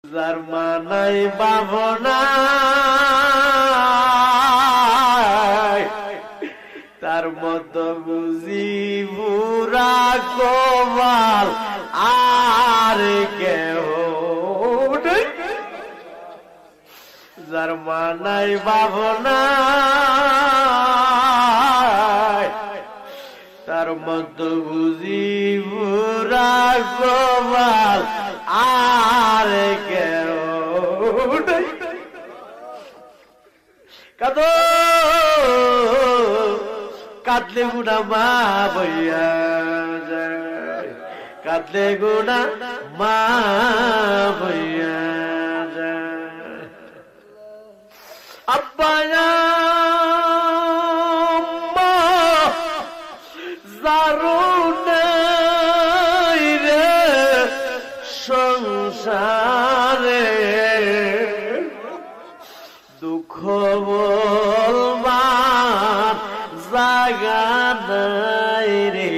যার মানাই ভাবনা তার মতো বুঝি বুড়া গোপাল আর কেহ নেই। যার মানাই ভাবনা তার মতো বুঝি বুড়া গোপাল আর কেউ কাঁদো কাঁদলে গুণা মা বইয়া যায়, কাঁদলে গুণা মা বইয়া যায়। আব্বা আম্মা জারুনে সংসারে দুঃখ বলবার জায়গা নাই রে।